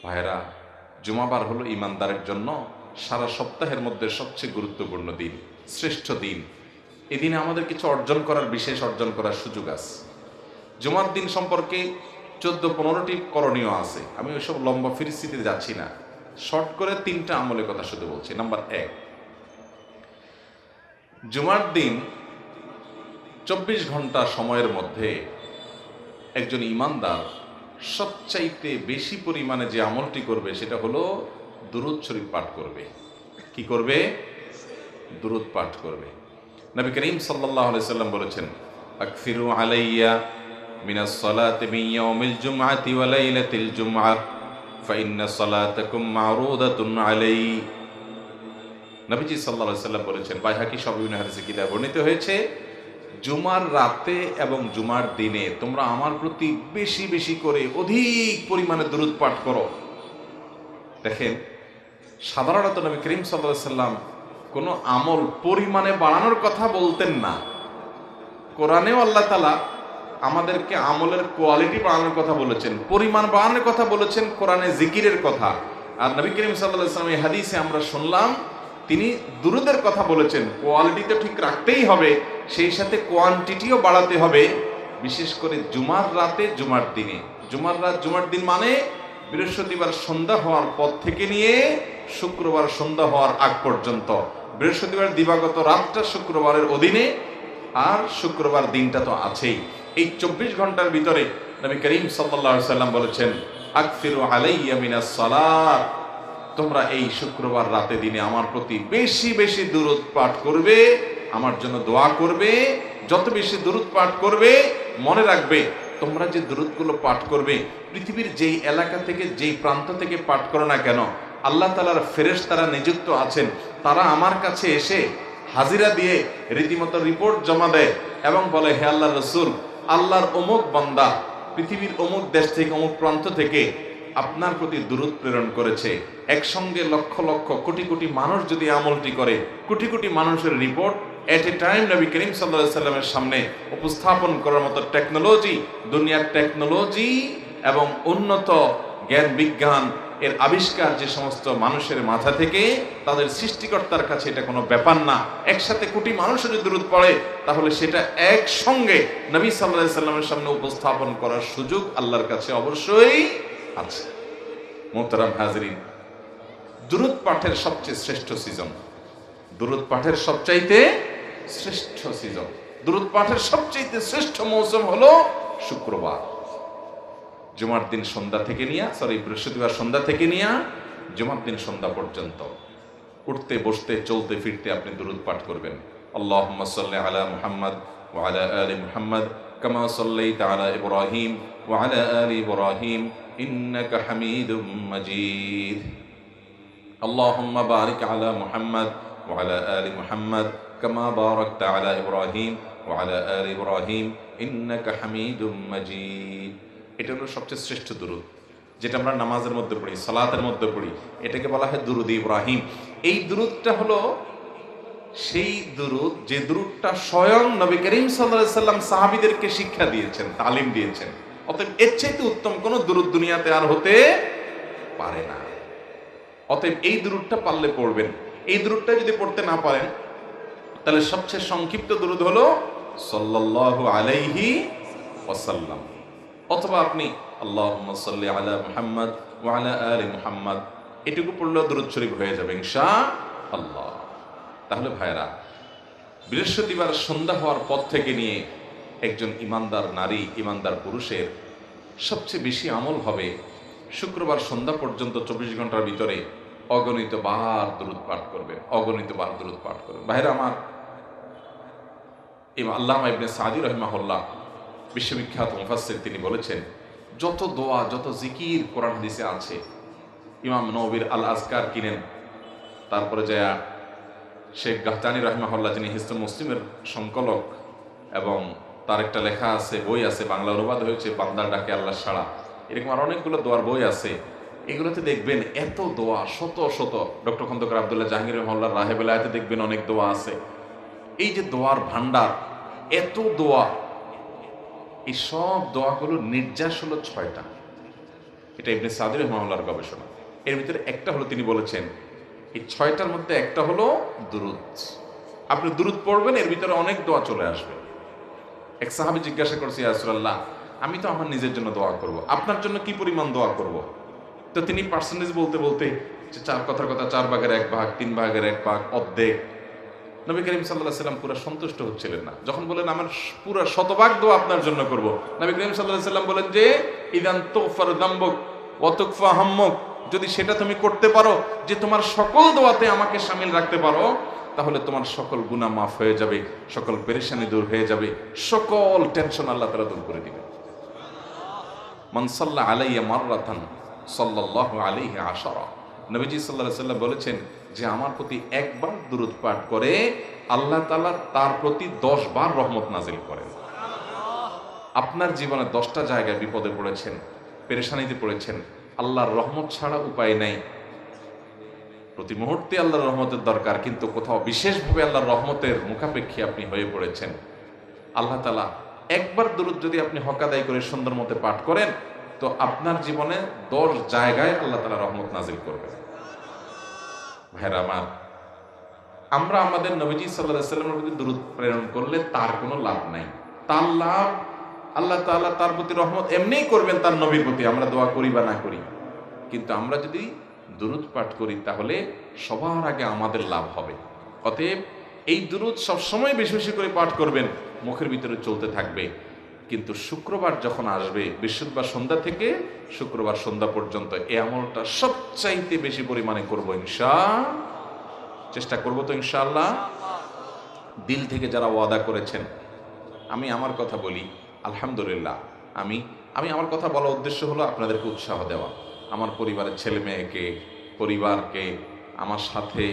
ভাইরা, জুমাবার হলো ইমানদারের জন্য সারা সপ্তাহের মধ্যে সবচেয়ে গুরুত্বপূর্ণ দিন, শ্রেষ্ঠ দিন। এই দিনে আমাদের কিছু অর্জন করার, বিশেষ অর্জন করার সুযোগ আছে। জুমার দিন সম্পর্কে 14-15টি করণীয় আছে। আমি ওইসব লম্বা ফিরিস্তিতে যাচ্ছি না, শর্ট করে 3টা আমলের কথা শুধু বলছি। নাম্বার 1, জুমার দিন 24 ঘন্টা সময়ের মধ্যে একজন ইমানদার সবচাইতে বেশি পরিমাণে যে আমলটি করবে সেটা হলো দুরূদ শরীফ পাঠ করবে। কি করবে? দুরূদ পাঠ করবে। নবী করিম সাল্লাল্লাহু আলাইহি সাল্লাম বলেছেন, আকফিরু আলাইয়া মিনাস সালাতি মিন ইয়াউমিল জুমআতি ওয়া লাইলাতিল জুমআহ ফা ইন্না সালাতাকুম মা'রুদাতুন আলাই। নবীজি সাল্লাল্লাহু আলাইহি সাল্লাম বলেছেন, বাইহাকী সহ বিভিন্ন হাদিসে কিতাবে বর্ণিত হয়েছে, জুমার রাতে এবং জুমার দিনে তোমরা আমার প্রতি বেশি বেশি করে অধিক পরিমাণে দুরূদ পাঠ করো। দেখেন, সাধারণত নবী করিম সাল্লাল্লাহু আলাইহি সাল্লাম কোনো আমল পরিমাণে বাড়ানোর কথা বলতেন না। কোরআনেও আল্লাহ তাআলা আমাদেরকে আমলের কোয়ালিটি বাড়ানোর কথা বলেছেন, পরিমাণ বাড়ানোর কথা বলেছেন, কোরআনে জিকিরের কথা। আর নবী করিম সাল্লাল্লাহু আলাইহি সাল্লাম এই হাদিসে আমরা শুনলাম তিনি দুরূদের কথা বলেছেন। কোয়ালিটি তো ঠিক রাখতেই হবে, সেই সাথে কোয়ান্টিটিও বাড়াতে হবে, বিশেষ করে জুমার রাতে জুমার দিনে। জুমার রাত জুমার দিন মানে বৃহস্পতিবার সন্ধ্যা হওয়ার পর থেকে নিয়ে শুক্রবার সন্ধ্যা হওয়ার আগ পর্যন্ত। বৃহস্পতিবার দিবাগত রাতটা শুক্রবারের অধীনে, আর শুক্রবার দিনটা তো আছেই। এই 24 ঘন্টার ভিতরে নবী করিম সাল্লাল্লাহু আলাইহি সাল্লাম বলেছেন, আকফিরু আলাইয়া মিনাস সালাত, তোমরা এই শুক্রবার রাতে দিনে আমার প্রতি বেশি বেশি দুরূদ পাঠ করবে, আমার জন্য দোয়া করবে। যত বেশি দুরূদ পাঠ করবে, মনে রাখবে তোমরা যে দুরূদগুলো পাঠ করবে, পৃথিবীর যেই এলাকা থেকে যেই প্রান্ত থেকে পাঠ করো না কেন, আল্লাহ তাআলার ফেরেশতারা নিযুক্ত আছেন, তারা আমার কাছে এসে হাজিরা দিয়ে রীতিমতো রিপোর্ট জমা দেয় এবং বলে, হে আল্লাহর রাসূল, আল্লাহর অমুক বান্দা পৃথিবীর অমুক দেশ থেকে অমুক প্রান্ত থেকে আপনার প্রতি দুরূদ প্রেরণ করেছে। একসঙ্গে লক্ষ লক্ষ কোটি কোটি মানুষ যদি আমলটি করে, কোটি কোটি মানুষের রিপোর্ট এট এ টাইম নবী করিম সাল্লাল্লাহু আলাইহি সাল্লামের সামনে উপস্থাপন করার মতো টেকনোলজি, দুনিয়ার টেকনোলজি এবং উন্নত জ্ঞান বিজ্ঞান এর আবিষ্কার যে সমস্ত মানুষের মাথা থেকে, তাদের সৃষ্টিকর্তার কাছে এটা কোনো ব্যাপার না। একসাথে কোটি মানুষ যদি দুরূদ পড়ে, তাহলে সেটা একসঙ্গে নবী সাল্লাল্লাহু আলাইহি সাল্লামের সামনে উপস্থাপন করার সুযোগ আল্লাহর কাছে অবশ্যই আছে। মোহতারাম হাজরিন, দুরূদ পাঠের সবচেয়ে শ্রেষ্ঠ সিজন, দুরূদ পাঠের সবচাইতে শ্রেষ্ঠ সিজন, দুরূদ পাঠের সবচাইতে শ্রেষ্ঠ মৌসুম হলো শুক্রবার। জুমার দিন সন্ধ্যা থেকে নিয়ে বৃহস্পতিবার সন্ধ্যা থেকে নিয়ে জুমার দিন সন্ধ্যা পর্যন্ত উঠতে বসতে চলতে ফিরতে আপনি দুরূদ পাঠ করবেন। আল্লাহুম্মা সাল্লি আলা মুহাম্মাদ ওয়া আলা আলি মুহাম্মাদ কামা সাল্লাইতা আলা ইব্রাহিম ওয়া আলা আলি ইব্রাহিম ইন্নাকা হামিদুম মাজিদ। আল্লাহুম্মা বারিক আলা মুহাম্মাদ ওয়া আলা আলি মুহাম্মাদ কামা বারাকতা আলা ইব্রাহিম ওয়া আলা আলি ইব্রাহিম ইন্নাকা হামিদুম মাজিদ। এটা হলো সবচেয়ে শ্রেষ্ঠ দুরূদ, যেটা আমরা নামাজের মধ্যে পড়ি, সালাতের মধ্যে পড়ি। এটাকে বলা হয় দুরূদ ইব্রাহিম। এই দুরূদটা হলো সেই দুরূদ যে দুরূদটা স্বয়ং নবী করিম সাল্লাল্লাহু আলাইহি সাল্লাম সাহাবীদেরকে শিক্ষা দিয়েছেন, তালিম দিয়েছেন। অতএব এর চাইতে উত্তম কোন দুরূদ দুনিয়াতে আর হতে পারে না। অতএব এই দুরূদটা পারলে পড়বেন। এই দুরূদটা যদি পড়তে না পারেন, তাহলে সবচেয়ে সংক্ষিপ্ত দুরূদ হলো সাল্লাল্লাহু আলাইহি ওয়াসাল্লাম, অথবা আপনি আল্লাহুম্মা সাল্লি আলা মুহাম্মাদ ওয়া আলা আলি মুহাম্মাদ, এটুকু পড়লেও দুরূদ শরীফ হয়ে যাবে ইনশাআল্লাহ। তাহলে ভাইরা, বৃহস্পতিবার সন্ধ্যা হওয়ার পর থেকে নিয়ে একজন ইমানদার নারী, ইমানদার পুরুষের সবচেয়ে বেশি আমল হবে শুক্রবার সন্ধ্যা পর্যন্ত 24 ঘন্টার ভিতরে অগণিত বার দুরূদ পাঠ করবে, অগণিত বার দুরূদ পাঠ করবে। ভাইরা আমার, আল্লামা ইবনে সাদি রাহিমাহুল্লাহ, বিশ্ববিখ্যাত মুফাসসির, তিনি বলেছেন, যত দোয়া যত জিকির কোরআন হাদিসে আছে, ইমাম নববীর আল আজকার কিনেন, তারপরে যায় শেখ গাহতানি রাহিমাহুল্লাহ, যিনি হিজতুল মুসলিমের সংকলক, এবং তার একটা লেখা আছে, বই আছে, বাংলা অনুবাদ হয়েছে, বান্দার ডাকে আল্লাহ সাড়া। এরকম আর অনেকগুলো দোয়ার বই আছে। এগুলোতে দেখবেন এত দোয়া, শত শত। ডক্টর খন্দকার আব্দুল্লাহ জাহাঙ্গীর রাহিমাহুল্লাহ রাহে বেলায়েতে দেখবেন অনেক দোয়া আছে। এই যে দোয়ার ভান্ডার, এত দোয়া, এই সব দোয়াগুলো নির্যাস হলো 6টা। এটা ইবনে সাদি রাহিমাহুল্লাহর গবেষণা। এর ভিতরে একটা হলো, তিনি বলেছেন এই 6টার মধ্যে একটা হলো দুরুদ। আপনি দুরুদ পড়বেন, এর ভিতরে অনেক দোয়া চলে আসবে। এক সাহাবী জিজ্ঞাসা করছে, ইয়া রাসূলুল্লাহ, আমি তো আমার নিজের জন্য দোয়া করব, আপনার জন্য কি পরিমাণ দোয়া করব? তো তিনি পার্সেন্টেজ বলতে বলতে যে 4 কথার কথা 4 ভাগের 1 ভাগ, 3 ভাগের 1 ভাগ, অর্ধেক। নবী করিম সাল্লাল্লাহু আলাইহি ওয়াসাল্লাম পুরো সন্তুষ্ট হচ্ছিলেন না। যখন বলেন আমার পুরো শতভাগ দোয়া আপনার জন্য করব, নবী করিম সাল্লাল্লাহু আলাইহি ওয়াসাল্লাম বলেন যে ইদান তুগফার যামবুক ওয়া তুকফা হাম্মুক, যদি সেটা তুমি করতে পারো যে তোমার সকল দোয়াতে আমাকে শামিল রাখতে পারো, তাহলে তোমার সকল গুনাহ মাফ হয়ে যাবে, সকল পেরেশানি দূর হয়ে যাবে, সকল টেনশন আল্লাহ তাআলা দূর করে দিবেন। মান সাল্লা আলাইয়া মাররাতান সাল্লাল্লাহু আলাইহি আশারা, নবীজি সাল্লাল্লাহু আলাইহি ওয়াসাল্লাম বলেছেন যে আমার প্রতি একবার দুরূদ পাঠ করে আল্লাহ তাআলা তার প্রতি 10 বার রহমত নাজিল করেন। আপনার জীবনে 10টা জায়গায় বিপদে পড়েছেন, পেরেশানিতে পড়েছেন, আল্লাহর রহমত ছাড়া উপায় নাই। প্রতি মুহূর্তে আল্লাহর রহমতের দরকার, কিন্তু কোথাও বিশেষভাবে আল্লাহর রহমতের মুখাপেক্ষী আপনি হয়ে পড়েছেন। আল্লাহ তাআলা একবার দুরূদ যদি আপনি হক আদায় করে সুন্দর মতে পাঠ করেন, তো আপনার জীবনে 10 জায়গায় আল্লাহ তাআলা রহমত নাজিল করবেন। ভাইরা আমার, আমরা আমাদের নবীজি সাল্লাল্লাহু আলাইহি ওয়াসাল্লামের প্রতি দুরূদ প্রেরণ করলে তার কোনো লাভ নাই। তার লাভ আল্লাহ তাআলা তার প্রতি রহমত এমনিই করবেন তার নবীর প্রতি, আমরা দোয়া করি বা না করি। কিন্তু আমরা যদি দুরূদ পাঠ করি তাহলে সবার আগে আমাদের লাভ হবে। অতএব এই দুরূদ সবসময় বেশি বেশি করে পাঠ করবেন, মুখের ভিতরে চলতে থাকবে। কিন্তু শুক্রবার যখন আসবে, বৃহস্পতিবার সন্ধ্যা থেকে শুক্রবার সন্ধ্যা পর্যন্ত এই আমলটা সবচাইতে বেশি পরিমাণে করব চেষ্টা করব তো ইনশাআল্লাহ। দিল থেকে যারা ওয়াদা করেছেন, আমি আমার কথা বলি আলহামদুলিল্লাহ, আমি আমার কথা বলার উদ্দেশ্য হলো আপনাদেরকে উৎসাহ দেওয়া, আমার পরিবারের ছেলে মেয়েকে, পরিবারকে, আমার সাথে,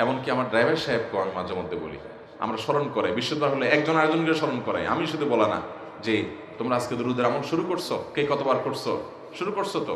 এমনকি আমার ড্রাইভার সাহেবকেও আমি মাঝে মধ্যে বলি, আমরা স্মরণ করাই। বৃহস্পতিবার হলে একজন আরেকজনকে স্মরণ করাই। আমি শুধু বলা না যে তোমরা আজকে দুরূদের আমল শুরু করছো, কে কতবার করছো, শুরু করছো তো।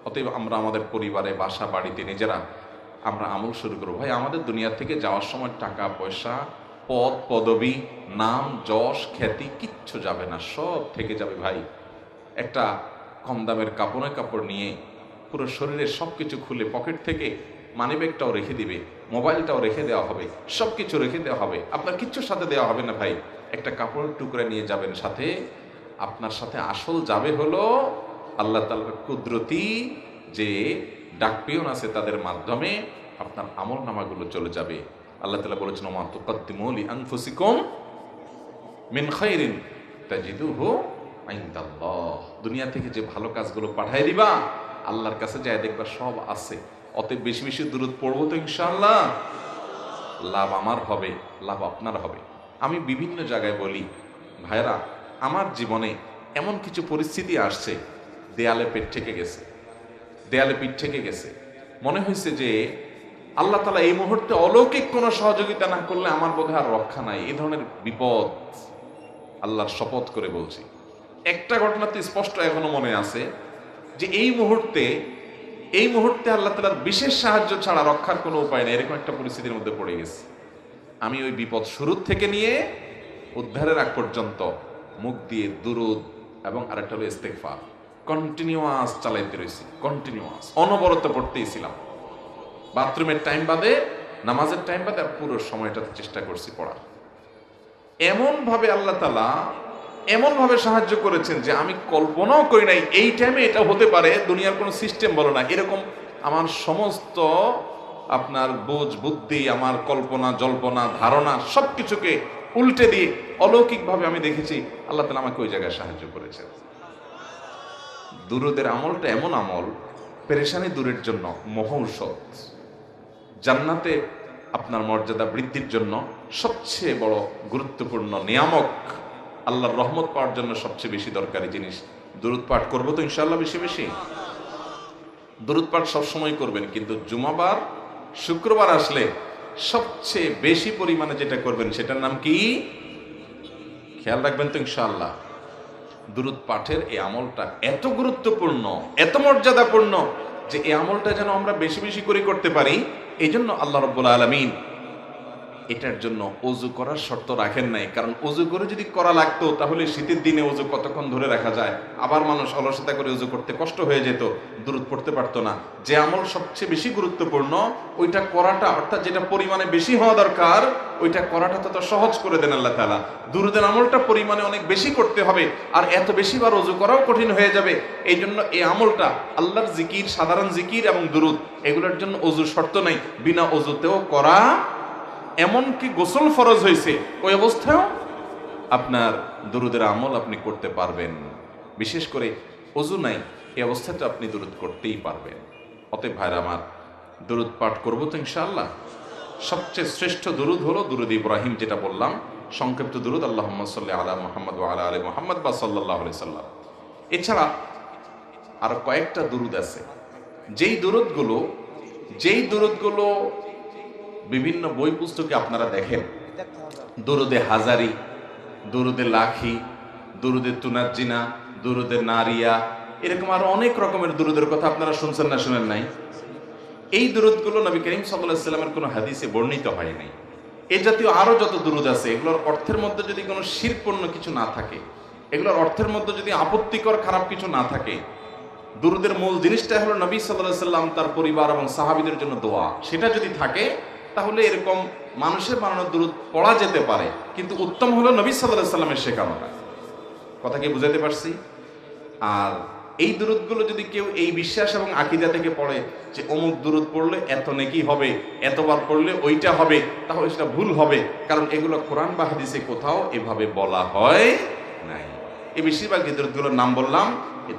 অতএব আমরা আমাদের পরিবারে, বাসা বাড়িতে নিজেরা আমরা আমল শুরু করবো। ভাই, আমাদের দুনিয়া থেকে যাওয়ার সময় টাকা পয়সা, পদ পদবী, নাম যশ খ্যাতি কিচ্ছু যাবে না, সব থেকে যাবে ভাই। একটা কম দামের কাপড় নিয়ে পুরো শরীরের সব কিছু খুলে পকেট থেকে মানিব্যাগটাও রেখে দিবে, মোবাইলটাও রেখে দেওয়া হবে, সব কিছু রেখে দেওয়া হবে, আপনার কিচ্ছুর সাথে দেওয়া হবে না ভাই। একটা কাপড়ের টুকরা নিয়ে যাবেন সাথে, আপনার সাথে আসল যাবে হলো আল্লাহ তাআলার কুদরতি যে ডাকপিয়ন আছে, তাদের মাধ্যমে আপনার আমল নামাগুলো চলে যাবে। আল্লাহ তাআলা বলেছেন, ওমা তুকদ্দিমু লিআনফুসিকুম মিন খাইরিন তাজিদুহু ইনদাল্লাহ, দুনিয়া থেকে যে ভালো কাজগুলো পাঠায় দিবা, আল্লাহর কাছে যায় দেখবা সব আছে। অতএব বেশি বেশি দুরূদ পড়বো তো ইনশাআল্লাহ, লাভ আমার হবে, লাভ আপনার হবে। আমি বিভিন্ন জায়গায় বলি, ভাইরা, আমার জীবনে এমন কিছু পরিস্থিতি আসছে, দেয়ালে পিঠ থেকে গেছে, মনে হয়েছে যে আল্লাহ তাআলা এই মুহূর্তে অলৌকিক কোনো সহযোগিতা না করলে আমার বোধহয় আর রক্ষা নাই। এই ধরনের বিপদ, আল্লাহর শপথ করে বলছি। একটা ঘটনাতে স্পষ্ট এখনো মনে আছে যে এই মুহূর্তে আল্লাহ তাআলার বিশেষ সাহায্য ছাড়া রক্ষার কোনো উপায় নেই, এরকম একটা পরিস্থিতির মধ্যে পড়ে গেছে। আমি ওই বিপদ শুরু থেকে নিয়ে উদ্ধারের আগ পর্যন্ত মুখ দিয়ে দুরূদ এবং আরেকটা হলো ইস্তেগফার কন্টিনিউয়াস চালাইতে রয়েছি, কন্টিনিউয়াস অনবরত পড়তেইছিলাম। বাথরুমের টাইম বাদে, নামাজের টাইম বাদে, আর পুরো সময়টাতে চেষ্টা করছি পড়ার। এমন ভাবে আল্লাহ তাআলা এমন ভাবে সাহায্য করেছেন যে আমি কল্পনাও করি নাই এই টাইমে এটা হতে পারে। দুনিয়ার কোনো সিস্টেম বলো না, এরকম আমার সমস্ত আপনার বোঝ বুদ্ধি, আমার কল্পনা জল্পনা ধারণা সবকিছুকে উল্টে দিয়ে অলৌকিকভাবে আমি দেখেছি আল্লাহ তাআলা আমাকে ওই জায়গায় সাহায্য করেছেন। দুরূদের আমলটা এমন আমল, পেরেশানি দূরের জন্য মহৌষধ, জান্নাতে আপনার মর্যাদা বৃদ্ধির জন্য সবচেয়ে বড় গুরুত্বপূর্ণ নিয়ামক, আল্লাহর রহমত পাওয়ার জন্য সবচেয়ে বেশি দরকারি জিনিস। দুরূদ পাঠ করবো তো ইনশাআল্লাহ বেশি বেশি। দুরূদ পাঠ সবসময় করবেন, কিন্তু জুমাবার শুক্রবার আসলে সবচেয়ে বেশি পরিমাণে যেটা করবেন সেটার নাম কি খেয়াল রাখবেন তো ইনশাআল্লাহ। দুরূদ পাঠের এই আমলটা এত গুরুত্বপূর্ণ, এত মর্যাদাপূর্ণ যে এই আমলটা যেন আমরা বেশি বেশি করে করতে পারি। এই জন্য আল্লাহ রাব্বুল আলামিন এটার জন্য অজু করার শর্ত রাখেন নাই, কারণ অজু করে যদি করা লাগতো তাহলে শীতের দিনে অজু কতক্ষণ ধরে রাখা যায়, আবার মানুষ অলসতা করে অজু করতে কষ্ট হয়ে যেত, দুরূদ পড়তে পারতো না। যে আমল সবচেয়ে বেশি গুরুত্বপূর্ণ ওইটা করাটা, অর্থাৎ যেটা পরিমাণে বেশি হওয়া দরকার ওইটা করাটা তত সহজ করে দেন আল্লাহ তাআলা। দুরূদের আমলটা পরিমাণে অনেক বেশি করতে হবে, আর এত বেশি বার অজু করাও কঠিন হয়ে যাবে। এই জন্য এই আমলটা আল্লাহর জিকির, সাধারণ জিকির এবং দুরূদ, এগুলোর জন্য অজু শর্ত নাই, বিনা অজুতেও করা। এমনকি গোসল ফরজ হয়েছে ওই অবস্থায়ও আপনার দুরূদের আমল আপনি করতে পারবেন। বিশেষ করে অজু নাই এই অবস্থাতে আপনি দুরূদ করতেই পারবেন। অতএব ভাইরা আমার, দুরূদ পাঠ করবো তো ইনশাআল্লাহ। সবচেয়ে শ্রেষ্ঠ দুরূদ হলো দুরূদ ইব্রাহিম, যেটা বললাম সংক্ষিপ্ত দুরূদ, আল্লাহুম্মা সাল্লি আলা মুহাম্মদ ওয়া আলা আলি মুহাম্মদ বা সাল্লাল্লাহু আলাইহি সাল্লাম। এছাড়া আরো কয়েকটা দুরূদ আছে, যেই দুরূদগুলো বিভিন্ন বই পুস্তকে আপনারা দেখেন, দুরূদে হাজারি, দুরূদে লাখি, দুরূদে তুনাজ্জিনা, দুরূদে নারিয়া, এরকম আরো অনেক রকমের দুরূদের কথা আপনারা শুনছেন না শুনেন নাই? এই দুরূদগুলো নবী করিম সাল্লাল্লাহু আলাইহি সাল্লামের কোনো হাদিসে বর্ণিত হয় নাই। এই জাতীয় আরো যত দুরূদ আছে, এগুলোর অর্থের মধ্যে যদি কোনো শিরকপূর্ণ কিছু না থাকে, এগুলোর অর্থের মধ্যে যদি আপত্তিকর খারাপ কিছু না থাকে, দুরূদের মূল জিনিসটা হলো নবী সাল্লাল্লাহু আলাইহি সাল্লাম, তার পরিবার এবং সাহাবীদের জন্য দোয়া, সেটা যদি থাকে তাহলে এরকম মানুষের বানানো দুরূদ পড়া যেতে পারে, কিন্তু উত্তম হলো নবী সাল্লাল্লাহু আলাইহি সাল্লামের শেখানোটা। কথা কি বুঝাতে পারছি? আর এই দুরূদগুলো যদি কেউ এই বিশ্বাস এবং আকীদা থেকে পড়ে যে অমুক দুরূদ পড়লে এত নেকি হবে, এতবার পড়লে ওইটা হবে, তাহলে সেটা ভুল হবে, কারণ এগুলো কোরআন বা হাদিসে কোথাও এভাবে বলা হয় নাই। এই বেশিরভাগ যে দুরূদগুলোর নাম বললাম,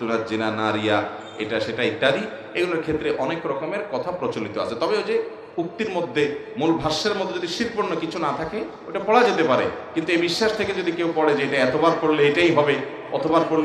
তুনাজ্জিনা, নারিয়া, এটা সেটা ইত্যাদি, এগুলোর ক্ষেত্রে অনেক রকমের কথা প্রচলিত আছে। তবে ওই যে উক্তির মধ্যে, মূল ভাষ্যের মধ্যে যদি শিরকপূর্ণ কিছু না থাকে ওটা পড়া যেতে পারে, কিন্তু এই বিশ্বাস থেকে যদি কেউ পড়ে যে এটা এতবার পড়লে এটাই হবে, অতবার পড়লে